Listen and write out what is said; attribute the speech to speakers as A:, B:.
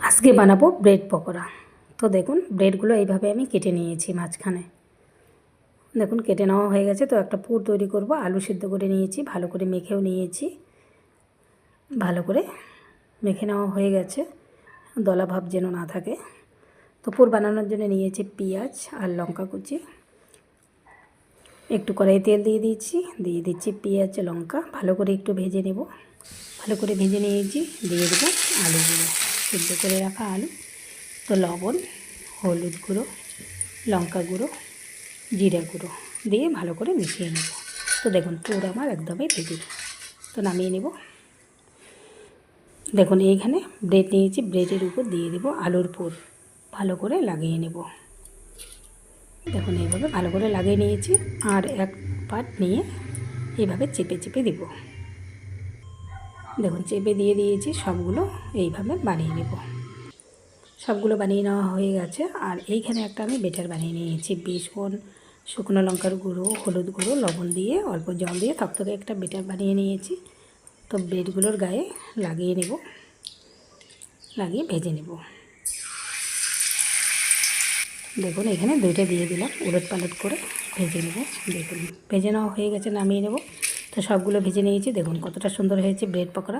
A: আজকে বানাবো ব্রেড পকোড়া। তো দেখুন ব্রেডগুলো এইভাবে আমি কেটে নিয়েছি মাঝখানে। দেখুন কেটে নেওয়া হয়ে গেছে। তো একটা পুর তৈরি করব। আলু সিদ্ধ করে নিয়েছি, ভালো করে মেখেও নিয়েছি। ভালো করে মেখে নেওয়া হয়ে গেছে, দলা ভাব যেন না থাকে। তো পুর বানানোর জন্য নিয়েছি পেঁয়াজ আর লঙ্কা কুচি। একটু কড়াই তেল দিয়ে দিচ্ছি পেঁয়াজ লঙ্কা, ভালো করে একটু ভেজে নেব। ভালো করে ভেজে নিয়েছি, দিয়ে দেবো আলুগুলো, সিদ্ধ করে রাখা আলু। তো লবণ, হলুদ গুঁড়ো, লঙ্কা গুঁড়ো, জিরা গুঁড়ো দিয়ে ভালো করে মিশিয়ে নেব। তো দেখুন পুর আমার একদমই রেডি। তো নামিয়ে নেব। দেখুন এইখানে ব্রেড নিয়েছি, ব্রেডের উপর দিয়ে দেব আলুর পুর, ভালো করে লাগিয়ে নেব। দেখুন এইভাবে ভালো করে লাগিয়ে নিয়েছি। আর এক পাট নিয়ে এইভাবে চেপে চেপে দেব। দেখুন চেপে দিয়ে দিয়েছি, সবগুলো এইভাবে বানিয়ে নেব। সবগুলো বানিয়ে নেওয়া হয়ে গেছে। আর এইখানে একটা আমি বেটার বানিয়ে নিয়েছি। বেসন, শুকনো লঙ্কার গুঁড়ো, হলুদ গুঁড়ো, লবণ দিয়ে অল্প জল দিয়ে থকথকে একটা বেটার বানিয়ে নিয়েছি। তো ব্রেডগুলোর গায়ে লাগিয়ে নেব, লাগিয়ে ভেজে নেব। দেখুন এখানে দুইটা দিয়ে দিলাম, উলট পালট করে ভেজে নেব। দেখুন ভেজে নেওয়া হয়ে গেছে, নামিয়ে নেব। তো সবগুলো ভেজে নিয়েছি। দেখুন কতটা সুন্দর হয়েছে ব্রেড পকোড়া।